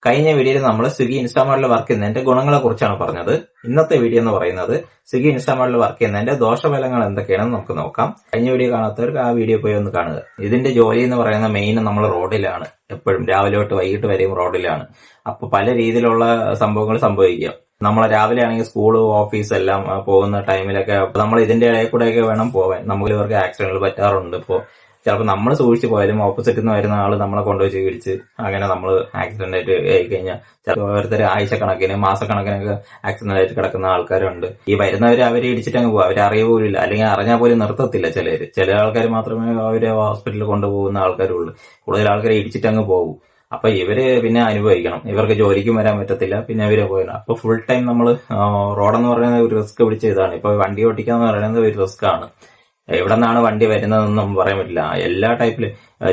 കഴിഞ്ഞ വീഡിയോയിൽ നമ്മൾ സ്വിഗ്ഗി ഇൻസ്റ്റാമാർട്ടിൽ വർക്ക് ചെയ്യുന്നതിന്റെ ഗുണങ്ങളെ കുറിച്ചാണ് പറഞ്ഞത്. ഇന്നത്തെ വീഡിയോ എന്ന് പറയുന്നത് സ്വിഗ്ഗി ഇൻസ്റ്റാമാർട്ടിൽ വർക്ക് ചെയ്യുന്നതിന്റെ ദോഷഫലങ്ങൾ എന്തൊക്കെയാണെന്ന് നമുക്ക് നോക്കാം. കഴിഞ്ഞ വീഡിയോ കാണാത്തവർക്ക് ആ വീഡിയോ പോയി ഒന്ന് കാണുക. ഇതിന്റെ ജോലി എന്ന് പറയുന്ന മെയിൻ നമ്മൾ റോഡിലാണ്, എപ്പോഴും രാവിലെ തൊട്ട് വൈകിട്ട് വരെയും റോഡിലാണ്. അപ്പൊ പല രീതിയിലുള്ള സംഭവങ്ങൾ സംഭവിക്കാം. നമ്മളെ രാവിലെ ആണെങ്കിൽ സ്കൂള് ഓഫീസ് എല്ലാം പോകുന്ന ടൈമിലൊക്കെ നമ്മൾ ഇതിന്റെ ഇടയിൽ കൂടെയൊക്കെ വേണം പോവാൻ. നമുക്ക് ഇവർക്ക് ആക്സിഡന്റുകൾ പറ്റാറുണ്ട്. ഇപ്പോൾ ചിലപ്പോൾ നമ്മൾ സൂക്ഷിച്ചു പോയാലും ഓപ്പോസിറ്റിൽ നിന്ന് വരുന്ന ആള് നമ്മളെ കൊണ്ടുപോയി ഇടിച്ച് അങ്ങനെ നമ്മൾ ആക്സിഡന്റ് ആയിട്ട് ആയി കഴിഞ്ഞാൽ ചിലപ്പോൾ ഓരോരുത്തർ ആഴ്ചക്കണക്കിന് മാസക്കണക്കിനൊക്കെ ആക്സിഡന്റ് ആയിട്ട് കിടക്കുന്ന ആൾക്കാരുണ്ട്. ഈ വരുന്നവര് അവരെ ഇടിച്ചിട്ടങ്ങ് പോകും, അവരെ അറിയ പോലും ഇല്ല, അല്ലെങ്കിൽ അറിഞ്ഞാൽ പോലും നിർത്തത്തില്ല. ചില ആൾക്കാർ മാത്രമേ അവരെ ഹോസ്പിറ്റലിൽ കൊണ്ടുപോകുന്ന ആൾക്കാരുള്ളൂ. കൂടുതൽ ആൾക്കാരെ ഇടിച്ചിട്ടങ്ങ് പോകും. അപ്പൊ ഇവര് പിന്നെ അനുഭവിക്കണം, ഇവർക്ക് ജോലിക്കും വരാൻ പറ്റത്തില്ല, പിന്നെ ഇവരെ പോയില്ല. അപ്പൊ ഫുൾ ടൈം നമ്മൾ റോഡെന്ന് പറയുന്നത് ഒരു റിസ്ക് പിടിച്ച ഇതാണ്. ഇപ്പൊ വണ്ടി ഓടിക്കാന്ന് പറയുന്നത് ഒരു റിസ്ക് ആണ്. എവിടെ നിന്നാണ് വണ്ടി വരുന്നതെന്നൊന്നും പറയാൻ പറ്റില്ല. എല്ലാ ടൈപ്പില്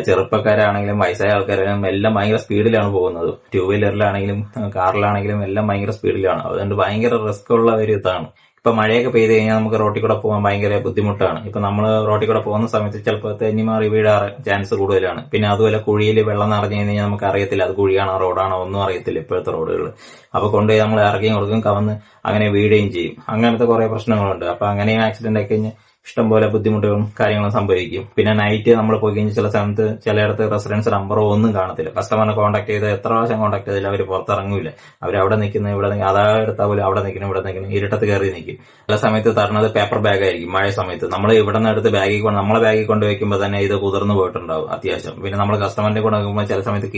ചെറുപ്പക്കാരാണെങ്കിലും വയസ്സായ ആൾക്കാരാണെങ്കിലും എല്ലാം ഭയങ്കര സ്പീഡിലാണ് പോകുന്നത്. ടൂ വീലറിലാണെങ്കിലും കാറിലാണെങ്കിലും എല്ലാം ഭയങ്കര സ്പീഡിലാണ്. അതുകൊണ്ട് ഭയങ്കര റിസ്ക് ഉള്ള ഒരു ഇതാണ്. ഇപ്പൊ മഴയൊക്കെ പെയ്ത് കഴിഞ്ഞാൽ നമുക്ക് റോട്ടിൽ കൂടെ പോകാൻ ഭയങ്കര ബുദ്ധിമുട്ടാണ്. ഇപ്പൊ നമ്മൾ റോട്ടിൽ കൂടെ പോകുന്ന സമയത്ത് ചിലപ്പോൾ തെന്നിമാറി വീഴാറ് ചാൻസ് കൂടുതലാണ്. പിന്നെ അതുപോലെ കുഴിയിൽ വെള്ളം നിറഞ്ഞു കഴിഞ്ഞാൽ നമുക്ക് അറിയത്തില്ല അത് കുഴിയാണോ റോഡാണോ ഒന്നും അറിയത്തില്ല ഇപ്പോഴത്തെ റോഡുകൾ. അപ്പൊ കൊണ്ടുപോയി നമ്മൾ ഇറക്കിയും കൊടുക്കും, കവന്ന് അങ്ങനെ വീഴുകയും ചെയ്യും. അങ്ങനത്തെ കുറെ പ്രശ്നങ്ങളുണ്ട്. അപ്പൊ അങ്ങനെയും ആക്സിഡന്റ് ആക്കി കഴിഞ്ഞാൽ ഇഷ്ടംപോലെ ബുദ്ധിമുട്ടുകളും കാര്യങ്ങളും സംഭവിക്കും. പിന്നെ നൈറ്റ് നമ്മൾ പോയി കഴിഞ്ഞാൽ ചില സമയത്ത് ചിലയിടത്ത് റെസിഡൻസ് നമ്പറോ ഒന്നും കാണത്തില്ല. കസ്റ്റമറിനെ കോൺടാക്ട് ചെയ്ത് എത്ര പ്രാവശ്യം കോൺടാക്ട് ചെയ്തില്ല, അവർ പുറത്തിറങ്ങൂല. അവരവിടെ നിൽക്കുന്നു, ഇവിടെ അതാ പോലും അവിടെ നിൽക്കുന്നു, ഇവിടെ നിൽക്കുന്നു, ഇരുട്ടത്ത് കയറി നിൽക്കും. ചില സമയത്ത് തരണത് പേപ്പർ ബാഗ് ആയിരിക്കും. മഴ സമയത്ത് നമ്മൾ ഇവിടെ നിന്ന് എടുത്ത് നമ്മളെ ബാഗിൽ കൊണ്ട് വെക്കുമ്പോൾ തന്നെ ഇത് കുതിർന്നു പോയിട്ടുണ്ടാവും അത്യാവശ്യം. പിന്നെ നമ്മൾ കസ്റ്റമറിനെ കൊണ്ട് വെക്കുമ്പോൾ ചില സമയത്ത്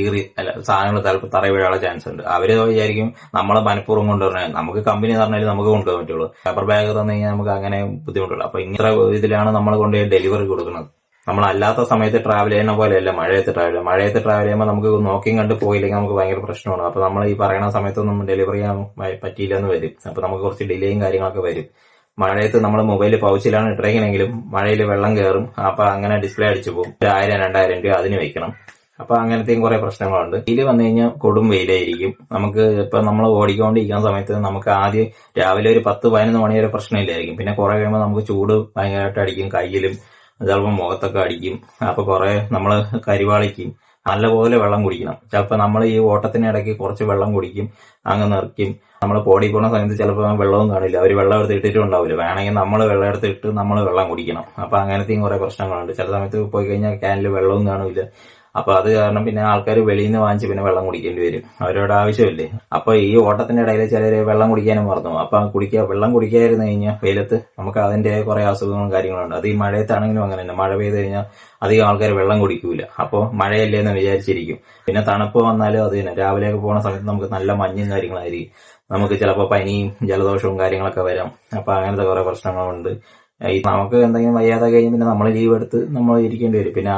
സാധനങ്ങൾ ചിലപ്പോൾ തറ വീഴാനുള്ള ചാൻസ് ഉണ്ട്. അവര് വിചാരിക്കും നമ്മളെ മനഃപൂർവ്വം കൊണ്ടുവരണേ, നമുക്ക് കമ്പനി തന്നാലും നമുക്ക് കൊണ്ടുപോകാൻ പറ്റുള്ളൂ. പേപ്പർ ബാഗ് തന്നു കഴിഞ്ഞാൽ നമുക്ക് അങ്ങനെ ബുദ്ധിമുട്ടുള്ളൂ. അപ്പൊ ഇങ്ങനെ ഇതിലാണ് നമ്മൾ കൊണ്ടുപോയി ഡെലിവറി കൊടുക്കുന്നത്. നമ്മളല്ലാത്ത സമയത്ത് ട്രാവൽ ചെയ്യുന്ന പോലെയല്ല മഴയത്ത് ട്രാവൽ ചെയ്യുമ്പോൾ നമുക്ക് നോക്കിയും കണ്ട് പോയില്ലെങ്കിൽ നമുക്ക് ഭയങ്കര പ്രശ്നമാണ്. അപ്പൊ നമ്മൾ ഈ പറയുന്ന സമയത്തൊന്നും ഡെലിവറി ചെയ്യാൻ പറ്റിയില്ല എന്ന് വരും. അപ്പൊ നമുക്ക് കുറച്ച് ഡിലേയും കാര്യങ്ങളൊക്കെ വരും. മഴയത്ത് നമ്മൾ മൊബൈൽ പൗച്ചിലാണ് ഇട്ടിരിക്കണമെങ്കിലും മഴയിൽ വെള്ളം കയറും. അപ്പൊ അങ്ങനെ ഡിസ്പ്ലേ അടിച്ചു പോകും. 1000-2000 രൂപ അതിന് വെക്കണം. അപ്പൊ അങ്ങനത്തെയും കുറെ പ്രശ്നങ്ങളുണ്ട്. വെയിൽ വന്നു കഴിഞ്ഞാൽ കൊടും വെയിലായിരിക്കും. നമുക്ക് ഇപ്പൊ നമ്മൾ ഓടിക്കൊണ്ടിരിക്കുന്ന സമയത്ത് നമുക്ക് ആദ്യം രാവിലെ ഒരു 10-11 മണി വരെ പ്രശ്നമില്ലായിരിക്കും. പിന്നെ കുറെ കഴിയുമ്പോൾ നമുക്ക് ചൂട് ഭയങ്കരമായിട്ട് അടിക്കും, കയ്യിലും ചിലപ്പോൾ മുഖത്തൊക്കെ അടിക്കും. അപ്പൊ കുറെ നമ്മൾ കരിവാളിക്കും. നല്ലപോലെ വെള്ളം കുടിക്കണം. ചിലപ്പോൾ നമ്മൾ ഈ ഓട്ടത്തിനിടയ്ക്ക് കുറച്ച് വെള്ളം കുടിക്കും, അങ്ങ് നിറയ്ക്കും. നമ്മൾ പോടി പോകുന്ന സമയത്ത് ചിലപ്പോൾ വെള്ളവും കാണില്ല, അവർ വെള്ളം എടുത്ത് ഇട്ടിട്ടും ഉണ്ടാവില്ല. വേണമെങ്കിൽ നമ്മൾ വെള്ളം എടുത്തിട്ട് നമ്മൾ വെള്ളം കുടിക്കണം. അപ്പൊ അങ്ങനത്തെയും കുറെ പ്രശ്നങ്ങളുണ്ട്. ചില സമയത്ത് പോയി കഴിഞ്ഞാൽ ക്യാനിൽ വെള്ളവും കാണില്ല. അപ്പൊ അത് കാരണം പിന്നെ ആൾക്കാർ വെളിയിൽ നിന്ന് വാങ്ങിച്ച് പിന്നെ വെള്ളം കുടിക്കേണ്ടി വരും, അവരോട് ആവശ്യമില്ലേ. അപ്പൊ ഈ ഓട്ടത്തിന്റെ ഇടയിൽ ചിലര് വെള്ളം കുടിക്കാനും മറന്നു. അപ്പൊ വെള്ളം കുടിക്കാതിരുന്നു കഴിഞ്ഞാൽ വെയിലത്ത് നമുക്ക് അതിന്റെ കുറെ അസുഖങ്ങളും കാര്യങ്ങളുണ്ട്. അത് ഈ മഴയത്താണെങ്കിലും അങ്ങനെ തന്നെ. മഴ പെയ്ത് കഴിഞ്ഞാൽ അധികം ആൾക്കാർ വെള്ളം കുടിക്കൂല. അപ്പോൾ മഴയല്ലേ എന്ന് വിചാരിച്ചിരിക്കും. പിന്നെ തണുപ്പ് വന്നാലും അത് തന്നെ. രാവിലെയൊക്കെ പോകുന്ന സമയത്ത് നമുക്ക് നല്ല മഞ്ഞും കാര്യങ്ങളായിരിക്കും. നമുക്ക് ചിലപ്പോൾ പനിയും ജലദോഷവും കാര്യങ്ങളൊക്കെ വരാം. അപ്പൊ അങ്ങനത്തെ കുറെ പ്രശ്നങ്ങളുണ്ട്. നമുക്ക് എന്തെങ്കിലും വയ്യാതെ കഴിഞ്ഞ് പിന്നെ നമ്മൾ ലീവ് എടുത്ത് നമ്മൾ ഇരിക്കേണ്ടി വരും. പിന്നെ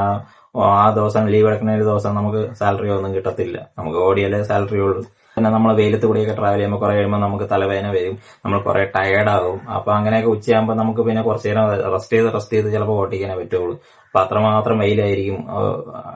ആ ദിവസം ലീവ് എടുക്കുന്ന ഒരു ദിവസം നമുക്ക് സാലറി ഒന്നും കിട്ടത്തില്ല. നമുക്ക് ഓടിയാലേ സാലറി ഉള്ളൂ. പിന്നെ നമ്മൾ വെയിലത്ത് കൂടിയൊക്കെ ട്രാവൽ ചെയ്യുമ്പോൾ കുറെ കഴിയുമ്പോൾ നമുക്ക് തലവേദന വരും, നമ്മൾ കുറെ ടയേർഡാകും. അപ്പൊ അങ്ങനെയൊക്കെ ഉച്ചയാകുമ്പോൾ നമുക്ക് പിന്നെ കുറച്ചു നേരം റെസ്റ്റ് ചെയ്ത് ചിലപ്പോൾ ഓട്ടിക്കാനേ പറ്റുള്ളൂ. അപ്പൊ അത്രമാത്രം വെയിലായിരിക്കും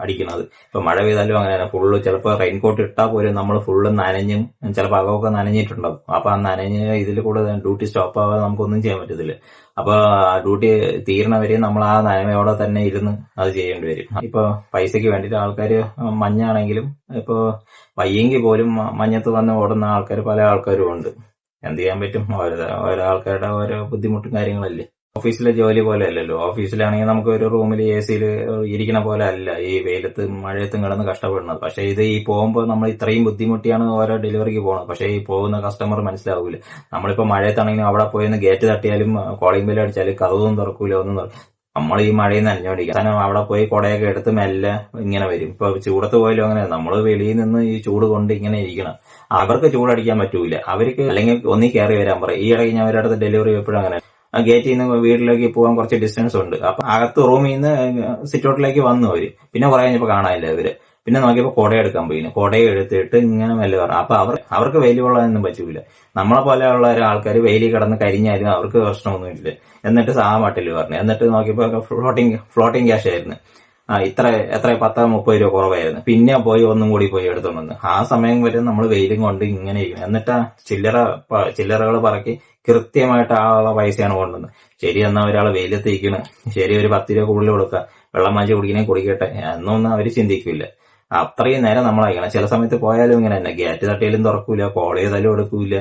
അടിക്കുന്നത്. ഇപ്പൊ മഴ പെയ്താലും അങ്ങനെ ഫുള്ള് ചിലപ്പോൾ റെയിൻകോട്ട് ഇട്ടാൽ പോലും നമ്മൾ ഫുള്ള് നനഞ്ഞും ചിലപ്പോൾ അകമൊക്കെ നനഞ്ഞിട്ടുണ്ടാവും. അപ്പൊ ആ നനഞ്ഞ് ഇതിൽ കൂടെ ഡ്യൂട്ടി സ്റ്റോപ്പ് ആവാതെ നമുക്കൊന്നും ചെയ്യാൻ പറ്റത്തില്ല. അപ്പൊ ഡ്യൂട്ടി തീരണവരെയും നമ്മൾ ആ നനമയോടെ തന്നെ ഇരുന്ന് അത് ചെയ്യേണ്ടി വരും. ഇപ്പൊ പൈസക്ക് വേണ്ടിയിട്ട് ആൾക്കാർ മഞ്ഞാണെങ്കിലും ഇപ്പൊ വയ്യെങ്കിൽ പോലും മഞ്ഞത്ത് വന്ന് ഓടുന്ന ആൾക്കാർ പല ആൾക്കാരും ഉണ്ട്. എന്ത് ചെയ്യാൻ പറ്റും, ഓരോ ആൾക്കാരുടെ ഓരോ ബുദ്ധിമുട്ടും കാര്യങ്ങളല്ലേ. ഓഫീസിലെ ജോലി പോലെ അല്ലല്ലോ. ഓഫീസിലാണെങ്കിൽ നമുക്ക് ഒരു റൂമിൽ AC ഇരിക്കണ പോലെ അല്ല ഈ വെയിലത്ത് മഴയത്തും കിടന്ന് കഷ്ടപ്പെടുന്നത്. പക്ഷെ ഇത് ഈ പോകുമ്പോൾ നമ്മൾ ഇത്രയും ബുദ്ധിമുട്ടിയാണ് ഓരോ ഡെലിവറിക്ക് പോകുന്നത്. പക്ഷെ ഈ പോകുന്ന കസ്റ്റമർ മനസ്സിലാവൂല. നമ്മളിപ്പോ മഴയത്താണെങ്കിലും അവിടെ പോയി ഗേറ്റ് തട്ടിയാലും കോളിംഗ് ബെല്ല് അടിച്ചാലും കതവും തുറക്കൂല, ഒന്നും നമ്മൾ ഈ മഴയിൽ നനഞ്ഞോണ്ടിരിക്കും. കാരണം അവിടെ പോയി കുടയൊക്കെ എടുത്ത് മെല്ലെ ഇങ്ങനെ വരും. ഇപ്പൊ ചൂടത്ത് പോയാലും അങ്ങനെ നമ്മൾ വെളിയിൽ നിന്ന് ഈ ചൂട് കൊണ്ട് ഇങ്ങനെ ഇരിക്കണം. അവർക്ക് ചൂടടിക്കാൻ പറ്റൂല. അവർക്ക് അല്ലെങ്കിൽ ഒന്നി കയറി വരാൻ പറയും. ഈ ഇടയ്ക്ക് ഞാൻ അവരുടെ അടുത്ത് ഡെലിവറി എപ്പോഴും അങ്ങനെ ഗേറ്റിൽ നിന്ന് വീട്ടിലേക്ക് പോകാൻ കുറച്ച് ഡിസ്റ്റൻസ് ഉണ്ട്. അപ്പൊ അകത്ത് റൂമിൽ നിന്ന് സിറ്റൗട്ടിലേക്ക് വന്നു അവര്. പിന്നെ കുറെ കഴിഞ്ഞപ്പോ കാണാനില്ല അവര്. പിന്നെ നോക്കിയപ്പോ കുടയെടുക്കാൻ പോയി. കുടയെ എടുത്തിട്ട് ഇങ്ങനെ മെല്ലെ പറഞ്ഞു. അപ്പൊ അവർക്ക് വെയിൽ കൊള്ളാനൊന്നും പറ്റൂല. നമ്മളെ പോലെയുള്ള ആൾക്കാർ വെയിലിൽ കിടന്ന് കരിഞ്ഞാലും അവർക്ക് പ്രശ്നമൊന്നുമില്ല. എന്നിട്ട് സാമട്ടില് പറഞ്ഞു. എന്നിട്ട് നോക്കിയപ്പോ ഫ്ലോട്ടിംഗ് ക്യാഷ് ആയിരുന്നു. എത്ര 10-30 രൂപ കുറവായിരുന്നു. പിന്നെ പോയി ഒന്നും കൂടി പോയി എടുത്തോണ്ട് വന്ന്. ആ സമയം വരെ നമ്മൾ വെയിലും കൊണ്ട് ഇങ്ങനെ ഇരിക്കണം. എന്നിട്ട് ചില്ലറകൾ പറക്കി കൃത്യമായിട്ട് ആളുള്ള പൈസയാണ് കൊണ്ടുവന്നത്. ശരി, എന്നാ ഒരാൾ വെയിലത്ത് ഇരിക്കണം, ശരി ഒരു 10 രൂപ കൂടുതൽ കൊടുക്കുക, വെള്ളം വാങ്ങിച്ച് കുടിക്കണേ കുടിക്കട്ടെ എന്നൊന്നും അവര് ചിന്തിക്കില്ല. അത്രയും നേരം നമ്മൾ അയക്കണം. ചില സമയത്ത് പോയാലും ഇങ്ങനെ തന്നെ, ഗേറ്റ് തട്ടിയാലും തുറക്കൂല, കോൾ ചെയ്താലും എടുക്കൂല.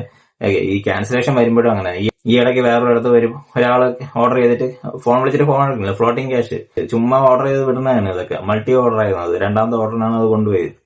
ഈ ക്യാൻസലേഷൻ വരുമ്പോഴും അങ്ങനെ. ഈ ഇടയ്ക്ക് വേറൊരിടത്ത് വരും, ഒരാള് ഓർഡർ ചെയ്തിട്ട് ഫോൺ വിളിച്ചിട്ട് ഫോൺ എടുക്കില്ല, ഫ്ലോട്ടിംഗ് ക്യാഷ്, ചുമ്മാ ഓർഡർ ചെയ്ത് വിടുന്നതാണ് ഇതൊക്കെ. മൾട്ടി ഓർഡർ ആയിരുന്നു അത്, രണ്ടാമത്തെ ഓർഡറിനാണ് അത് കൊണ്ടുപോയത്.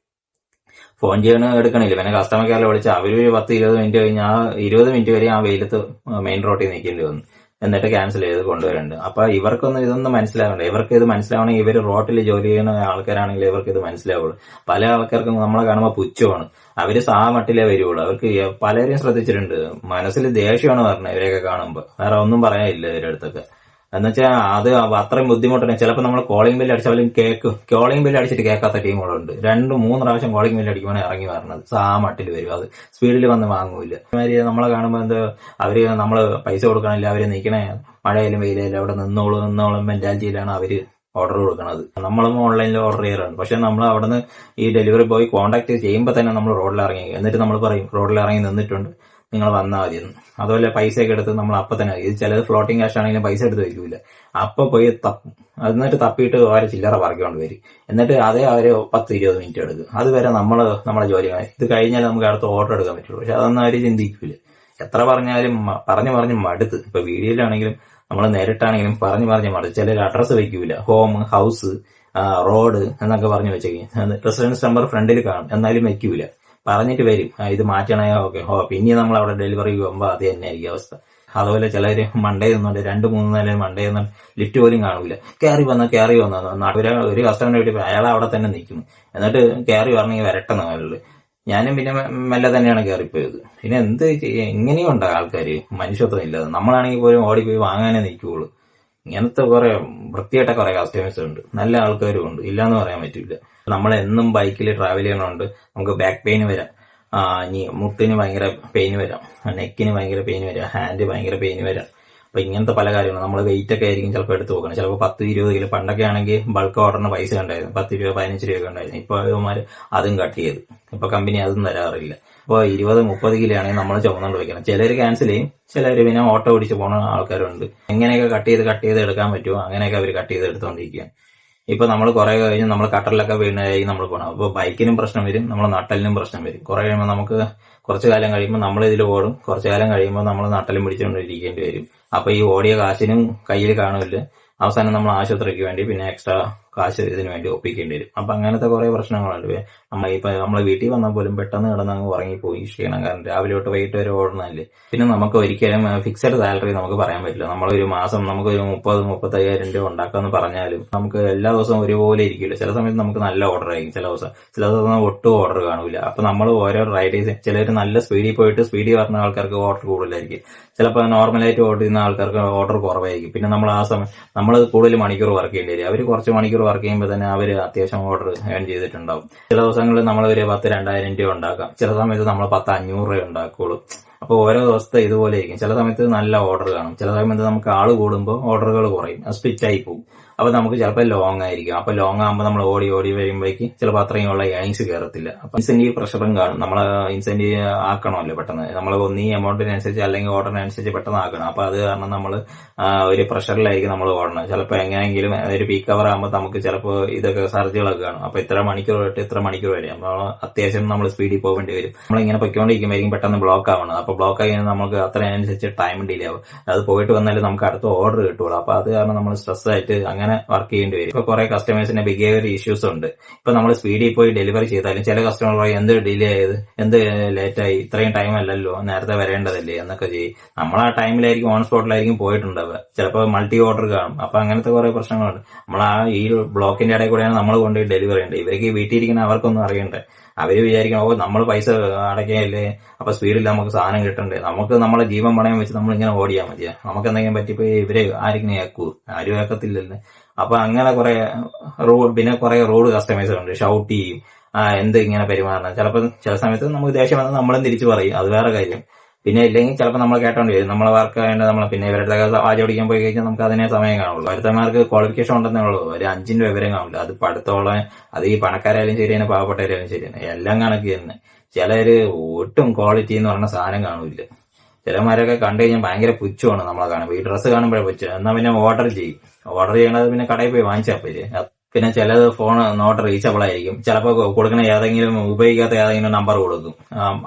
ഫോൺ ചെയ്യണ എടുക്കണില്ല, പിന്നെ കസ്റ്റമർ കെയറിൽ വിളിച്ച് അവർ 10-20 മിനിറ്റ് കഴിഞ്ഞ് ആ 20 മിനിറ്റ് വരെ ആ വെയിലത്ത് മെയിൻ റോഡിൽ നിൽക്കേണ്ടി വന്നു. എന്നിട്ട് ക്യാൻസൽ ചെയ്ത് കൊണ്ടുവരുന്നുണ്ട്. അപ്പൊ ഇവർക്കൊന്നും ഇതൊന്നും മനസ്സിലാവണ്ട. ഇവർക്ക് ഇത് മനസ്സിലാവണമെങ്കിൽ ഇവർ റോട്ടിൽ ജോലി ചെയ്യുന്ന ആൾക്കാരാണെങ്കിൽ ഇവർക്ക് ഇത് മനസ്സിലാവുള്ളൂ. പല ആൾക്കാർക്കും നമ്മളെ കാണുമ്പോൾ പുച്ഛമാണ്. അവര് മട്ടിലേ വരുവുള്ളൂ. അവർക്ക് പലരെയും ശ്രദ്ധിച്ചിട്ടുണ്ട്, മനസ്സിൽ ദേഷ്യമാണ് പറഞ്ഞത് ഇവരെയൊക്കെ കാണുമ്പോൾ. വേറെ ഒന്നും പറയാനില്ല ഇവരുടെ അടുത്തൊക്കെ. എന്നുവെച്ചാൽ അത് അത്രയും ബുദ്ധിമുട്ടാണ്. ചിലപ്പോൾ നമ്മൾ കോളിംഗ് ബില്ല് അടിച്ചാലും കേൾക്കും, കോളിംഗ് ബില്ല് അടിച്ചിട്ട് കേൾക്കാത്ത ടീമുകളുണ്ട്. 2-3 പ്രാവശ്യം കോളിംഗ് ബില്ല് അടിക്കുമ്പോൾ ഇറങ്ങി വരണത് മട്ടിൽ വരും. അത് സ്പീഡിൽ വന്ന് വാങ്ങൂല. അതുമാതിരി നമ്മളെ കാണുമ്പോൾ എന്താ അവര് നമ്മള് പൈസ കൊടുക്കണില്ല, അവര് നിൽക്കണേ മഴയിലും വെയിലും അവിടെ നിന്നോളും മെന്റാലിറ്റിയിലാണ് അവര് ഓർഡർ കൊടുക്കണത്. നമ്മളും ഓൺലൈനിൽ ഓർഡർ ചെയ്യാറുണ്ട്. പക്ഷെ നമ്മൾ അവിടുന്ന് ഈ ഡെലിവറി ബോയ് കോൺടാക്ട് ചെയ്യുമ്പോൾ തന്നെ നമ്മൾ റോഡിൽ ഇറങ്ങി, എന്നിട്ട് നമ്മൾ പറയും റോഡിൽ ഇറങ്ങി നിന്നിട്ടുണ്ട്, നിങ്ങൾ വന്നാൽ മതിയെന്ന്. അതുപോലെ പൈസയൊക്കെ എടുത്ത് നമ്മൾ അപ്പൊ തന്നെ, ഇത് ചിലത് ഫ്ലോട്ടിംഗ് ക്യാഷ് ആണെങ്കിലും പൈസ എടുത്ത് വയ്ക്കൂല, അപ്പൊ പോയി തപ്പും. എന്നിട്ട് തപ്പിയിട്ട് അവരെ ചില്ലറ പറക്കൊണ്ട് വരും. എന്നിട്ട് അതേ അവര് 10-20 മിനിറ്റ് എടുക്കും. അതുവരെ നമ്മളെ ജോലി ഇത് കഴിഞ്ഞാൽ നമുക്ക് അടുത്ത ഓർഡർ എടുക്കാൻ പറ്റുള്ളൂ. പക്ഷെ അതൊന്നും അവര് ചിന്തിക്കൂല. എത്ര പറഞ്ഞാലും പറഞ്ഞ് മടുത്ത്. ഇപ്പൊ വീഡിയോയിലാണെങ്കിലും നമ്മൾ നേരിട്ടാണെങ്കിലും പറഞ്ഞ് മടുത്ത്. ചിലർ അഡ്രസ്സ് വെക്കൂല, ഹോം, ഹൗസ്, റോഡ് എന്നൊക്കെ പറഞ്ഞു വെച്ചേക്കും. റെസിഡൻസ് നമ്പർ ഫ്രണ്ടിൽ കാണും, എന്നാലും വെക്കൂല. പറഞ്ഞിട്ട് വരും, ഇത് മാറ്റണേ, ഓക്കെ, പിന്നെ നമ്മൾ അവിടെ ഡെലിവറി പോകുമ്പോൾ അത് തന്നെ ആയിരിക്കും അവസ്ഥ. അതുപോലെ ചിലര് മണ്ടേ നിന്നുണ്ട് 2-3 നില മണ്ടേ നിന്നുണ്ട്, ലിഫ്റ്റ് പോലും കാണൂല. കയറി വന്ന ഒരു കസ്റ്റമറിനെ വേണ്ടി അയാൾ അവിടെ തന്നെ നിൽക്കുന്നു. എന്നിട്ട് കയറി പറഞ്ഞെങ്കിൽ വരട്ടെന്ന് പറയുള്ളൂ. ഞാനും പിന്നെ മെല്ലെ തന്നെയാണ് കയറിപ്പോയത്. പിന്നെ എങ്ങനെയും ഉണ്ടാകും ആൾക്കാര്, മനുഷ്യത്വം ഇല്ലാതെ. നമ്മളാണെങ്കിൽ പോലും ഓടിപ്പോയി വാങ്ങാനേ നിൽക്കുകയുള്ളൂ. ഇങ്ങനത്തെ കുറെ വൃത്തിയായിട്ട കുറെ കസ്റ്റമേഴ്സ് ഉണ്ട്, നല്ല ആൾക്കാരും ഉണ്ട്, ഇല്ലാന്ന് പറയാൻ പറ്റില്ല. നമ്മൾ എന്നും ബൈക്കിൽ ട്രാവൽ ചെയ്യണോണ്ട് നമുക്ക് ബാക്ക് പെയിൻ വരാം, ഇനി മുട്ടിന് ഭയങ്കര പെയിൻ വരാം, നെക്കിന് ഭയങ്കര പെയിൻ വരാം, ഹാൻഡ് ഭയങ്കര പെയിൻ വരാം. അപ്പൊ ഇങ്ങനത്തെ പല കാര്യങ്ങളും നമ്മൾ വെയിറ്റ് ഒക്കെ ആയിരിക്കും ചിലപ്പോൾ എടുത്ത് നോക്കണം. ചിലപ്പോൾ 10-20 കിലോ, പണ്ടൊക്കെ ആണെങ്കിൽ ബൾക്ക് ഓർഡറിന് പൈസ ഉണ്ടായിരുന്നു, 10 രൂപ 15 രൂപ ഉണ്ടായിരുന്നു. ഇപ്പൊ ഇവന്മാര് അതും കട്ട് ചെയ്ത്, ഇപ്പൊ കമ്പനി അതും തരാറില്ല. ഇപ്പൊ 20-30 കിലോ ആണെങ്കിൽ നമ്മൾ ചുമന്നുകൊണ്ട് വെക്കണം. ചിലർ ക്യാൻസൽ ചെയ്യും, ചിലര് പിന്നെ ഓട്ടോ ഓടിച്ച് പോകുന്ന ആൾക്കാരുണ്ട്. എങ്ങനെയൊക്കെ കട്ട് ചെയ്ത് എടുക്കാൻ പറ്റുമോ അങ്ങനെയൊക്കെ അവർ കട്ട് ചെയ്ത് എടുത്തോണ്ടിരിക്കുകയാണ്. ഇപ്പൊ നമ്മൾ കുറെ കഴിഞ്ഞ് നമ്മൾ കട്ടറിലൊക്കെ വീണായി നമ്മൾ പോകണം. അപ്പൊ ബൈക്കിനും പ്രശ്നം വരും, നമ്മളെ നട്ടലിനും പ്രശ്നം വരും. കുറെ കഴിയുമ്പോൾ നമുക്ക് കുറച്ചു കാലം കഴിയുമ്പോൾ നമ്മൾ ഇതിൽ ഓടും, കുറച്ചു കാലം കഴിയുമ്പോൾ നമ്മൾ നട്ടലും പിടിച്ചുകൊണ്ടിരിക്കേണ്ടി വരും. അപ്പൊ ഈ ഓടിയ കാശിനും കയ്യിൽ കാണില്ല. അവസാനം നമ്മൾ ആശുപത്രിക്ക് വേണ്ടി പിന്നെ എക്സ്ട്രാ കാശ് ഇതിനു വേണ്ടി ഒപ്പിക്കേണ്ടി വരും. അപ്പൊ അങ്ങനത്തെ കുറെ പ്രശ്നങ്ങളുണ്ട്. നമ്മളെ വീട്ടിൽ വന്നാൽ പോലും പെട്ടെന്ന് കിടന്ന് അങ്ങ് ഉറങ്ങിപ്പോയി ക്ഷീണം, കാരണം രാവിലെ തൊട്ട് വൈകിട്ട് വരെ ഓടുന്നതല്ലേ. പിന്നെ നമുക്ക് ഒരിക്കലും ഫിക്സഡ് സാലറി നമുക്ക് പറയാൻ പറ്റില്ല. നമ്മളൊരു മാസം നമുക്കൊരു 30-35 രൂപ ഉണ്ടാക്കാന്ന് പറഞ്ഞാലും നമുക്ക് എല്ലാ ദിവസവും ഒരുപോലെ ഇരിക്കില്ല. ചില സമയത്ത് നമുക്ക് നല്ല ഓർഡർ ആയിരിക്കും, ചില ദിവസം ഒട്ടും ഓർഡർ കാണൂല. അപ്പൊ നമ്മൾ ഓരോ റൈഡേഴ്സ്, ചിലർ നല്ല സ്പീഡിൽ പോയിട്ട് സ്പീഡിൽ പറഞ്ഞ ആൾക്കാർക്ക് ഓർഡർ കൂടുതലായിരിക്കും, ചിലപ്പോൾ നോർമലായിട്ട് ഓർഡർ ചെയ്യുന്ന ആൾക്കാർക്ക് ഓർഡർ കുറവായിരിക്കും. പിന്നെ നമ്മൾ ആ സമയം നമ്മൾ കൂടുതൽ മണിക്കൂർ വർക്ക് ചെയ്യേണ്ടി വരും. അവർ കുറച്ച് മണിക്കൂർ വർക്ക് ചെയ്യുമ്പോൾ തന്നെ അവർ അത്യാവശ്യം ഓർഡർ ഏൺ ചെയ്തിട്ടുണ്ടാവും. ചില ദിവസങ്ങളിൽ നമ്മൾ ഒരു 10-2000 രൂപ ഉണ്ടാക്കാം, ചില സമയത്ത് നമ്മൾ 10-500 രൂപ ഉണ്ടാക്കുള്ളൂ. അപ്പോൾ ഓരോ ദിവസത്തെ ഇതുപോലെ ആയിരിക്കും. ചില സമയത്ത് നല്ല ഓർഡർ കാണും, ചില സമയത്ത് നമുക്ക് ആള് കൂടുമ്പോൾ ഓർഡറുകൾ കുറയും, സ്പ്ലിറ്റ് ആയി പോകും. അപ്പൊ നമുക്ക് ചിലപ്പോൾ ലോങ് ആയിരിക്കും. അപ്പൊ ലോങ് ആകുമ്പോൾ നമ്മൾ ഓടി വരുമ്പോഴേക്ക് ചിലപ്പോൾ അത്രയുള്ള ഏണിങ്സ് കയറത്തില്ല. അപ്പൊ ഇൻസെന്റീവ് പ്രഷറും കാണും. നമ്മളെ ഇൻസെന്റീവ് ആക്കണമല്ലോ പെട്ടെന്ന്, നമ്മൾ ഒന്നീ എമൗണ്ടിനനുസരിച്ച് അല്ലെങ്കിൽ ഓർഡറിനനുസരിച്ച് പെട്ടെന്ന് ആക്കണം. അപ്പൊ അത് കാരണം നമ്മൾ ഒരു പ്രഷറിലായിരിക്കും നമ്മൾ ഓടണം. ചിലപ്പോൾ എങ്ങനെയെങ്കിലും ഒരു പീക്ക് അവർ ആകുമ്പോൾ നമുക്ക് ചിലപ്പോൾ ഇതൊക്കെ സർജുകളൊക്കെ കാണും. അപ്പൊ ഇത്ര മണിക്കൂർ തൊട്ട് ഇത്ര മണിക്കൂർ വരെ അപ്പോൾ അത്യാവശ്യം നമ്മൾ സ്പീഡിൽ പോകേണ്ടി വരും. നമ്മളിങ്ങനെ പൊയ്ക്കൊണ്ടിരിക്കുമ്പോഴേക്കും പെട്ടെന്ന് ബ്ലോക്ക് ആവണം. അപ്പൊ ബ്ലോക്ക് ആയി നമുക്ക് അത്രയനുസരിച്ച് ടൈം ഡിലേ ആവും. അത് പോയിട്ട് വന്നാലും നമുക്ക് അടുത്ത ഓർഡർ കിട്ടുള്ളൂ. അപ്പൊ അത് കാരണം നമ്മൾ സ്ട്രെസ് ആയിട്ട് അങ്ങനെ വർക്ക് ചെയ്യേണ്ടി വരും. ഇപ്പൊ കുറെ കസ്റ്റമേഴ്സിന്റെ ബിഹേവിയർ ഇഷ്യൂസ് ഉണ്ട്. ഇപ്പൊ നമ്മൾ സ്പീഡിൽ പോയി ഡെലിവറി ചെയ്താലും ചില കസ്റ്റമർ പറയും എന്ത് ഡിലേ ആയത്, എന്ത് ലേറ്റായി, ഇത്രയും ടൈം അല്ലല്ലോ, നേരത്തെ വരേണ്ടതല്ലേ എന്നൊക്കെ ചെയ്യും. നമ്മൾ ആ ടൈമിലായിരിക്കും ഓൺ സ്പോട്ടിലായിരിക്കും പോയിട്ടുണ്ടാവുക. ചിലപ്പോൾ മൾട്ടി ഓർഡർ കാണും. അപ്പൊ അങ്ങനത്തെ കുറെ പ്രശ്നങ്ങളുണ്ട്. നമ്മൾ ഈ ബ്ലോക്കിന്റെ ഇടയിൽ കൂടെയാണ് നമ്മൾ കൊണ്ടുപോയി ഡെലിവറി ചെയ്യേണ്ടത്. ഇവർക്ക് വീട്ടിലിരിക്കുന്ന അവർക്കൊന്നും അറിയണ്ടേ. അവര് വിചാരിക്കണം നമ്മൾ പൈസ അടയ്ക്കല്ലേ, അപ്പൊ സ്പീഡിൽ നമുക്ക് സാധനം കിട്ടണ്ടേ, നമുക്ക് നമ്മളെ ജീവൻ പണയം വെച്ച് നമ്മൾ ഇങ്ങനെ ഓടിയാൽ മതിയാ, നമുക്ക് എന്തെങ്കിലും പറ്റിപ്പോയി ഇവര് ആരെങ്കിലും ഏക്കൂ, ആരും ഏക്കത്തില്ലല്ലേ. അപ്പൊ അങ്ങനെ കുറെ പിന്നെ കുറെ റോഡ് കസ്റ്റമേഴ്സ് ഉണ്ട്, ഷൗട്ട് ചെയ്യും, എന്ത് ഇങ്ങനെ പെരുമാറണം. ചില സമയത്ത് നമുക്ക് ദേഷ്യം വന്നാൽ നമ്മളും തിരിച്ചു പറയും, അത് വേറെ കാര്യം. പിന്നെ ഇല്ലെങ്കിൽ ചിലപ്പോൾ നമ്മൾ കേട്ടോണ്ട് വരും, നമ്മളെ വർക്ക് ആയതുകൊണ്ട് നമ്മൾ പിന്നെ ഇവരുടെ വാച ഓടിക്കാൻ പോയി കഴിഞ്ഞാൽ നമുക്ക് അതിനെ സമയം കാണുള്ളൂ. ഒരുത്തന്മാർക്ക് ക്വാളിഫിക്കേഷൻ ഉണ്ടെന്നേ ഉള്ളൂ, ഒരു 5 രൂപ വരെ കാണില്ല. അത് പഠിത്തോളം, അത് ഈ പണക്കാരായാലും ശരിയാണ് പാവപ്പെട്ടവരായാലും ശരിയാണ്, എല്ലാം കണക്ക് തന്നെ. ചിലര് ഒട്ടും ക്വാളിറ്റി എന്ന് പറഞ്ഞ സാധനം കാണൂല്ല. ചിലമാരൊക്കെ കണ്ടു കഴിഞ്ഞാൽ ഭയങ്കര പുച്ഛമാണ് നമ്മളെ കാണുമ്പോൾ. ഈ ഡ്രസ്സ് കാണുമ്പോഴേ പുച്ഛം. എന്നാൽ പിന്നെ ഓർഡർ ചെയ്യും, ഓർഡർ ചെയ്യണത് പിന്നെ കടയിൽ പോയി വാങ്ങിച്ചാൽ പോരെ. പിന്നെ ചിലത് ഫോൺ നോട്ട് റീച്ചബിൾ ആയിരിക്കും. ചിലപ്പോൾ കൊടുക്കണ ഏതെങ്കിലും ഉപയോഗിക്കാത്ത ഏതെങ്കിലും നമ്പർ കൊടുക്കും.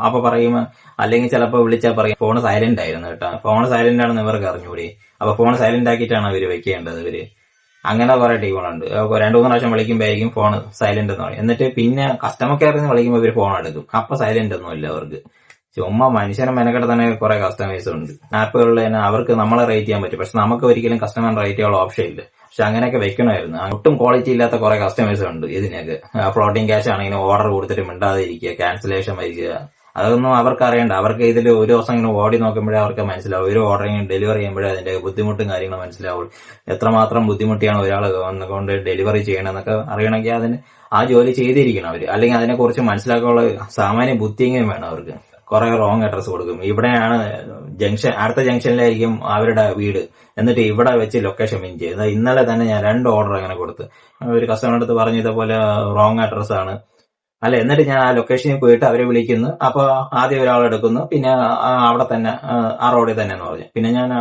അപ്പൊ പറയും, അല്ലെങ്കിൽ ചിലപ്പോൾ വിളിച്ചാൽ പറയും ഫോൺ സൈലന്റ് ആയിരുന്നു കേട്ടോ. ഫോൺ സൈലന്റ് ആണെന്ന് ഇവർക്ക് അറിഞ്ഞൂടി. അപ്പൊ ഫോൺ സൈലന്റ് ആക്കിയിട്ടാണ് അവര് വെക്കേണ്ടത്. അങ്ങനെ കുറെ ടീമുകളുണ്ട്. 2-3 പ്രാവശ്യം വിളിക്കുമ്പോഴായിരിക്കും ഫോൺ സൈലന്റ് എന്ന് പറയും. എന്നിട്ട് പിന്നെ കസ്റ്റമർ കെയറിൽ നിന്ന് വിളിക്കുമ്പോൾ ഇവര് ഫോൺ എടുക്കും. അപ്പൊ സൈലന്റ് ഒന്നും ഇല്ല അവർക്ക്. ചുമ്മാ മനുഷ്യനെ മെനക്കെട്ട് തന്നെ കുറെ കസ്റ്റമേഴ്സ് ഉണ്ട്. ആപ്പുകളിൽ തന്നെ അവർക്ക് നമ്മളെ റേറ്റ് ചെയ്യാൻ പറ്റും. പക്ഷെ നമുക്ക് ഒരിക്കലും കസ്റ്റമർ റേറ്റ് ചെയ്യാനുള്ള ഓപ്ഷൻ ഇല്ല. പക്ഷെ അങ്ങനെയൊക്കെ വെക്കണമായിരുന്നു. ഒട്ടും ക്വാളിറ്റി ഇല്ലാത്ത കുറെ കസ്റ്റമേഴ്സ് ഉണ്ട് ഇതിനൊക്കെ. ഫ്ലോട്ടിംഗ് ക്യാഷ് ആണെങ്കിലും ഓർഡർ കൊടുത്തിട്ട് മിണ്ടാതിരിക്കുക, ക്യാൻസലേഷൻ വരിക, അതൊന്നും അവർക്ക് അറിയണ്ട. അവർക്ക് ഇതിൽ ഒരു ദിവസം ഇങ്ങനെ ഓടി നോക്കുമ്പോഴേ അവർക്ക് മനസ്സിലാവും. ഒരു ഓർഡർ ഡെലിവറി ചെയ്യുമ്പോഴേ അതിന്റെ ബുദ്ധിമുട്ടും കാര്യങ്ങളും മനസ്സിലാവും. എത്രമാത്രം ബുദ്ധിമുട്ടിയാണ് ഒരാൾ വന്നുകൊണ്ട് ഡെലിവറി ചെയ്യണമെന്നൊക്കെ അറിയണമെങ്കിൽ അതിന് ആ ജോലി ചെയ്തിരിക്കണം അവര്. അല്ലെങ്കിൽ അതിനെക്കുറിച്ച് മനസ്സിലാക്കാനുള്ള സാമാന്യ ബുദ്ധിയെങ്കിലും വേണം അവർക്ക്. കുറെ റോങ് അഡ്രസ് കൊടുക്കും. ഇവിടെയാണ് ജംഗ്ഷൻ, അടുത്ത ജംഗ്ഷനിലായിരിക്കും അവരുടെ വീട്. എന്നിട്ട് ഇവിടെ വെച്ച് ലൊക്കേഷൻ പിൻ ചെയ്ത്. ഇന്നലെ തന്നെ ഞാൻ 2 ഓർഡർ അങ്ങനെ കൊടുത്ത്. ഒരു കസ്റ്റമറുടെ അടുത്ത് പറഞ്ഞു ഇതേപോലെ റോങ് അഡ്രസ് ആണ്. എന്നിട്ട് ഞാൻ ആ ലൊക്കേഷനിൽ പോയിട്ട് അവരെ വിളിക്കുന്നു. അപ്പൊ ആദ്യം ഒരാൾ എടുക്കുന്നു, പിന്നെ അവിടെ തന്നെ ആ റോഡിൽ തന്നെ എന്ന് പറഞ്ഞു. പിന്നെ ഞാൻ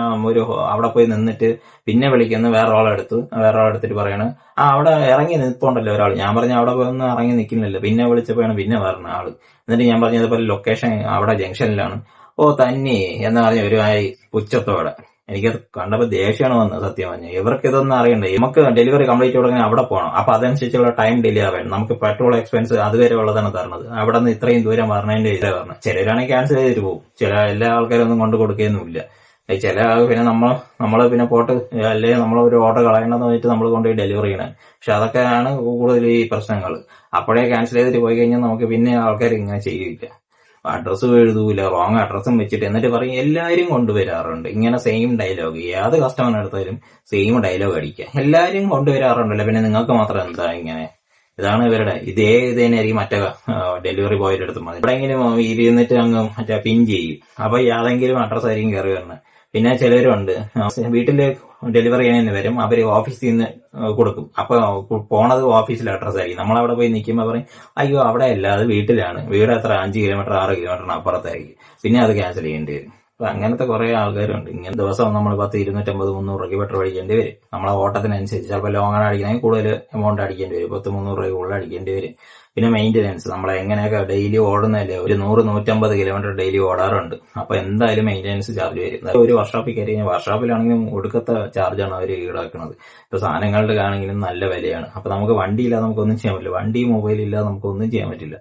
അവിടെ പോയി നിന്നിട്ട് പിന്നെ വിളിക്കുന്നു, വേറെ ആളെടുത്തിട്ട് പറയണ് അവിടെ ഇറങ്ങി നിൽപ്പുണ്ടല്ലോ ഒരാൾ. ഞാൻ പറഞ്ഞു അവിടെ പോയി ഒന്നും ഇറങ്ങി നിൽക്കുന്നില്ല. പിന്നെ വിളിച്ചപ്പോഴാണ് പിന്നെ പറഞ്ഞ ആള്. എന്നിട്ട് ഞാൻ പറഞ്ഞു ഇതുപോലെ ലൊക്കേഷൻ അവിടെ ജംഗ്ഷനിലാണ്. ഓ തന്നെ എന്ന് പറഞ്ഞ ഒരു പുച്ഛത്തോടെ. എനിക്കത് കണ്ടപ്പോൾ ദേഷ്യമാണ് വന്നത് സത്യം പറഞ്ഞു. ഇവർക്ക് ഇതൊന്നും അറിയണ്ടേ. നമുക്ക് ഡെലിവറി കംപ്ലീറ്റ് കൊടുക്കാൻ അവിടെ പോകണം. അപ്പൊ അതനുസരിച്ചുള്ള ടൈം ഡിലേ ആവേണം. നമുക്ക് പെട്രോൾ എക്സ്പെൻസ് അതുവരെ ഉള്ളതാണ് തരണത്. അവിടെ നിന്ന് ഇത്രയും ദൂരം പറഞ്ഞതിന്റെ ഇതേ പറഞ്ഞു. ചിലരാണെങ്കിൽ ക്യാൻസൽ ചെയ്തിട്ട് പോകും. എല്ലാ ആൾക്കാരും ഒന്നും കൊണ്ട് കൊടുക്കുകയൊന്നുമില്ല. ചില പിന്നെ നമ്മള് പിന്നെ പോട്ട് അല്ലെങ്കിൽ നമ്മളൊരു ഓർഡർ കളയണമെന്ന് വെച്ചിട്ട് നമ്മൾ കൊണ്ടുപോയി ഡെലിവറി ചെയ്യണം. പക്ഷെ അതൊക്കെയാണ് കൂടുതൽ ഈ പ്രശ്നങ്ങൾ. അപ്പോഴേ ക്യാൻസൽ ചെയ്തിട്ട് പോയി കഴിഞ്ഞാൽ നമുക്ക് പിന്നെ ആൾക്കാർ ഇങ്ങനെ ചെയ്യില്ല. അഡ്രസ്സ് എഴുതൂല, റോങ് അഡ്രസ്സും വെച്ചിട്ട്. എന്നിട്ട് പറയും എല്ലാവരും കൊണ്ടുവരാറുണ്ട് ഇങ്ങനെ സെയിം ഡയലോഗ്. ഏത് കസ്റ്റമർ എടുത്താലും സെയിം ഡയലോഗ് അടിക്കുക. എല്ലാവരും കൊണ്ടുവരാറുണ്ടല്ലോ, പിന്നെ നിങ്ങൾക്ക് മാത്രം എന്താ ഇങ്ങനെ? ഇതാണ് ഇവരുടെ ഇത് തന്നെയായിരിക്കും മറ്റേ ഡെലിവറി ബോയുടെ അടുത്ത് മതി. എവിടെയെങ്കിലും ഇരുന്നിട്ട് അങ്ങ് മറ്റേ പിൻ ചെയ്യും. അപ്പൊ ഏതെങ്കിലും അഡ്രസ് ആയിരിക്കും കയറി വരുന്നത്. പിന്നെ ചിലരുണ്ട് വീട്ടില് ഡെലിവറി ചെയ്യുന്നതിന് വരും, അവര് ഓഫീസിൽ നിന്ന് കൊടുക്കും. അപ്പൊ പോണത് ഓഫീസിലെ അഡ്രസ് ആയിരിക്കും. നമ്മളവിടെ പോയി നിൽക്കുമ്പോൾ പറയും അയ്യോ അവിടെ അല്ല, അത് വീട്ടിലാണ്. വീട് എത്ര 5 കിലോമീറ്റർ 6 കിലോമീറ്ററിന് അപ്പുറത്തായിരിക്കും. പിന്നെ അത് ക്യാൻസൽ ചെയ്യേണ്ടി വരും. അപ്പൊ അങ്ങനത്തെ കുറെ ആൾക്കാരുണ്ട്. ഇങ്ങനെ ദിവസം നമ്മൾ 10, 250, 300 രൂപയ്ക്ക് പെട്രോൾ അടിക്കേണ്ടി വരും. നമ്മളെ ഓട്ടത്തിനനുസരിച്ച്. ചിലപ്പോൾ ലോങ്ങാണ് അടിക്കണമെങ്കിൽ കൂടുതൽ എമൗണ്ട് അടിക്കേണ്ടി വരും. 10, 300 രൂപ കൂടുതൽ അടിക്കേണ്ടി വരും. പിന്നെ മെയിന്റനൻസ് നമ്മളെ എങ്ങനെയൊക്കെ ഡെയിലി ഓടുന്നതല്ലേ, ഒരു 100-150 കിലോമീറ്റർ ഡെയിലി ഓടാറുണ്ട്. അപ്പൊ എന്തായാലും മെയിന്റനൻസ് ചാർജ് വരും. ഒരു വർക്ക്ഷോപ്പിൽ കയറി കഴിഞ്ഞാൽ വർക്ക്ഷോപ്പിലാണെങ്കിലും ഒടുക്കത്തെ ചാർജാണ് അവർ ഈടാക്കുന്നത്. ഇപ്പൊ സാധനങ്ങളുടെ ആണെങ്കിലും നല്ല വിലയാണ്. അപ്പൊ നമുക്ക് വണ്ടിയില്ലാതെ നമുക്കൊന്നും ചെയ്യാൻ പറ്റില്ല. വണ്ടി മൊബൈൽ ഇല്ലാതെ നമുക്കൊന്നും ചെയ്യാൻ പറ്റില്ല.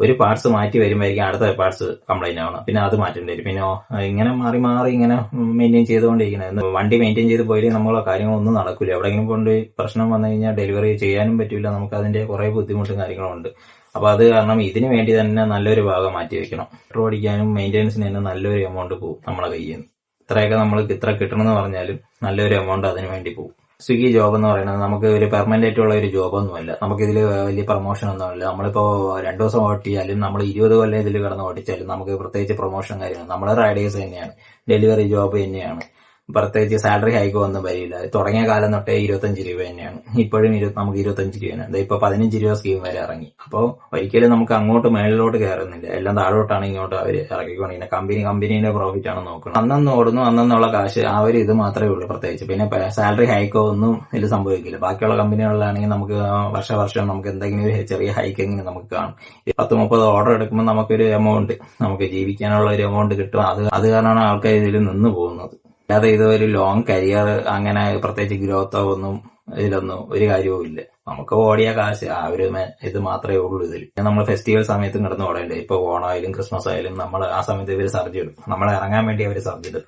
ഒരു പാർട്സ് മാറ്റി വരുമ്പോഴേക്കും അടുത്ത പാർട്സ് കംപ്ലൈന്റ് ആവണം. പിന്നെ അത് മാറ്റേണ്ടി വരും. പിന്നെ ഇങ്ങനെ മാറി മാറി ഇങ്ങനെ മെയിൻറ്റെയിൻ ചെയ്തുകൊണ്ടിരിക്കുന്നത്. വണ്ടി മെയിൻറ്റെയിൻ ചെയ്ത് പോയാലും നമ്മളെ കാര്യങ്ങളൊന്നും നടക്കില്ല. എവിടെയെങ്കിലും കൊണ്ട് പ്രശ്നം വന്നു കഴിഞ്ഞാൽ ഡെലിവറി ചെയ്യാനും പറ്റില്ല. നമുക്ക് അതിന്റെ കുറെ ബുദ്ധിമുട്ടും കാര്യങ്ങളുണ്ട്. അപ്പൊ അത് കാരണം ഇതിനു വേണ്ടി തന്നെ നല്ലൊരു ഭാഗം മാറ്റി വെക്കണം. പെട്രോൾ അടിക്കാനും മെയിന്റനൻസിന് തന്നെ നല്ലൊരു എമൗണ്ട് പോകും നമ്മളെ കയ്യിൽ നിന്ന്. ഇത്രയൊക്കെ നമ്മൾക്ക് ഇത്ര കിട്ടണമെന്ന് പറഞ്ഞാലും നല്ലൊരു എമൗണ്ട് അതിന് വേണ്ടി പോകും. സ്വിഗ്ഗി ജോബ് എന്ന് പറയുന്നത് നമുക്ക് ഒരു പെർമനന്റ് ആയിട്ടുള്ള ഒരു ജോബൊന്നുമല്ല. നമുക്കിതിൽ വലിയ പ്രൊമോഷൻ ഒന്നുമില്ല. നമ്മളിപ്പോ 2 ദിവസം ഓട്ടിയാലും നമ്മൾ 20 കൊല്ലം ഇതിൽ കിടന്ന് ഓടിച്ചാലും നമുക്ക് പ്രത്യേകിച്ച് പ്രൊമോഷൻ കാര്യമാണ്. നമ്മളെ റൈഡേഴ്സ് തന്നെയാണ്, ഡെലിവറി ജോബ് തന്നെയാണ്. പ്രത്യേകിച്ച് സാലറി ഹൈക്ക് ഒന്നും വരില്ല. തുടങ്ങിയ കാലം തൊട്ടേ 25 രൂപ തന്നെയാണ്. ഇപ്പോഴും നമുക്ക് 25 രൂപയാണ്. ഇപ്പൊ 15 രൂപ സ്കീം വരെ ഇറങ്ങി. അപ്പോൾ ഒരിക്കലും നമുക്ക് അങ്ങോട്ട് മേളിലോട്ട് കയറുന്നില്ല. എല്ലാം താഴോട്ടാണ് ഇങ്ങോട്ട് അവർ ഇറക്കിക്കൊണ്ടിരിക്കുന്നത്. കമ്പനീന്റെ പ്രോഫിറ്റ് ആണ് നോക്കുന്നത്. അന്നന്ന് ഓടുന്നു, അന്നുള്ള കാശ് ആ ഒരു ഇത് മാത്രമേ ഉള്ളൂ. പ്രത്യേകിച്ച് പിന്നെ സാലറി ഹൈക്കോ ഒന്നും ഇതിൽ സംഭവിക്കില്ല. ബാക്കിയുള്ള കമ്പനികളിലാണെങ്കിൽ നമുക്ക് വർഷം നമുക്ക് എന്തെങ്കിലും ഒരു ചെറിയ ഹൈക്കെങ്കിലും നമുക്ക് കാണും. 10-30 ഓർഡർ എടുക്കുമ്പോൾ നമുക്കൊരു എമൗണ്ട്, നമുക്ക് ജീവിക്കാനുള്ള ഒരു എമൗണ്ട് കിട്ടും. അത് കാരണമാണ് ആൾക്കാർ ഇതിൽ നിന്ന് പോകുന്നത്. അല്ലാതെ ഇതൊരു ലോങ് കരിയർ അങ്ങനെ പ്രത്യേകിച്ച് ഗ്രോത്തോ ഒന്നും ഇതിലൊന്നും ഒരു കാര്യവും ഇല്ല. നമുക്ക് ഓടിയ കാശ് ആ ഒരു ഇത് മാത്രമേ ഉള്ളൂ ഇതിൽ. നമ്മൾ ഫെസ്റ്റിവൽ സമയത്തും കിടന്ന് ഓടേണ്ടേ. ഇപ്പൊ ഓണമായാലും ക്രിസ്മസ് ആയാലും നമ്മൾ ആ സമയത്ത് ഇവർ സർജ് ഇടും. നമ്മളെ ഇറങ്ങാൻ വേണ്ടി അവർ സർജ് ഇടും.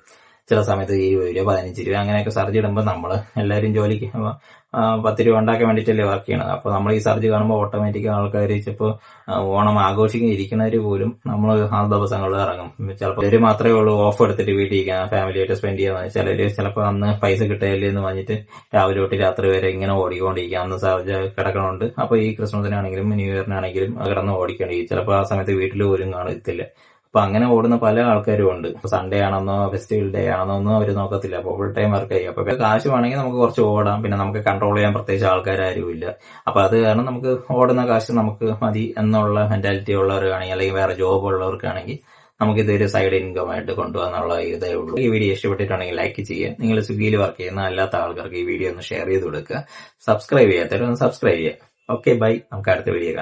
ചില സമയത്ത് 20 രൂപ 15 രൂപ അങ്ങനെയൊക്കെ സർജ് ഇടുമ്പോൾ നമ്മൾ എല്ലാവരും ജോലിക്ക് 10 രൂപ ഉണ്ടാക്കാൻ വേണ്ടിയിട്ടല്ലേ വർക്ക് ചെയ്യണത്. അപ്പൊ നമ്മൾ ഈ സർജ് കാണുമ്പോൾ ഓട്ടോമാറ്റിക് ആൾക്കാർ ചിലപ്പോൾ ഓണം ആഘോഷിക്കാൻ പോലും നമ്മൾ ആ ദിവസങ്ങളിൽ ഇറങ്ങും. ചിലപ്പോൾ ഒരു മാത്രമേ ഉള്ളൂ ഓഫ് എടുത്തിട്ട് വീട്ടിൽ ഇരിക്കാൻ, ഫാമിലിയായിട്ട് സ്പെൻഡ് ചെയ്യാൻ. ചിലപ്പോൾ അന്ന് പൈസ കിട്ടുകയല്ലേ എന്ന് പറഞ്ഞിട്ട് രാവിലെ തൊട്ട് രാത്രി വരെ ഇങ്ങനെ ഓടിക്കൊണ്ടിരിക്കുക. അന്ന് സർജ് കിടക്കണുണ്ട്. അപ്പൊ ഈ ക്രിസ്മസിനാണെങ്കിലും ന്യൂ ഇയറിനാണെങ്കിലും കിടന്ന് ഓടിക്കേണ്ടി. ചിലപ്പോൾ ആ സമയത്ത് വീട്ടിൽ പോലും കാണത്തില്ല. അപ്പൊ അങ്ങനെ ഓടുന്ന പല ആൾക്കാരും ഉണ്ട്. സൺഡേ ആണെന്നോ ഫെസ്റ്റിവൽ ഡേ ആണെന്നോ ഒന്നും അവർ നോക്കത്തില്ല. അപ്പൊ ഫുൾ ടൈം വർക്ക് ചെയ്യും. അപ്പൊ കാശ് വേണമെങ്കിൽ നമുക്ക് കുറച്ച് ഓടാം. പിന്നെ നമുക്ക് കൺട്രോൾ ചെയ്യാൻ പ്രത്യേകിച്ച് ആൾക്കാരും ഇല്ല. അപ്പൊ അത് കാരണം നമുക്ക് ഓടുന്ന കാശ് നമുക്ക് മതി എന്നുള്ള മെന്റാലിറ്റി ഉള്ളവർക്കാണെങ്കിൽ, അല്ലെങ്കിൽ വേറെ ജോബ് ഉള്ളവർക്കാണെങ്കിൽ നമുക്കിതൊരു സൈഡ് ഇൻകം ആയിട്ട് കൊണ്ടുപോകാന്നുള്ള ഇതേ ഉള്ളൂ. ഈ വീഡിയോ ഇഷ്ടപ്പെട്ടിട്ടുണ്ടെങ്കിൽ ലൈക്ക് ചെയ്യുക. നിങ്ങൾ സ്വിഗ്ഗിയിൽ വർക്ക് ചെയ്യുന്ന അല്ലാത്ത ആൾക്കാർക്ക് ഈ വീഡിയോ ഒന്ന് ഷെയർ ചെയ്ത് കൊടുക്കുക. സബ്സ്ക്രൈബ് ചെയ്യാത്തവരൊന്ന് സബ്സ്ക്രൈബ് ചെയ്യുക. ഓക്കെ ബൈ, നമുക്ക് അടുത്ത വീഡിയോ കാണാം.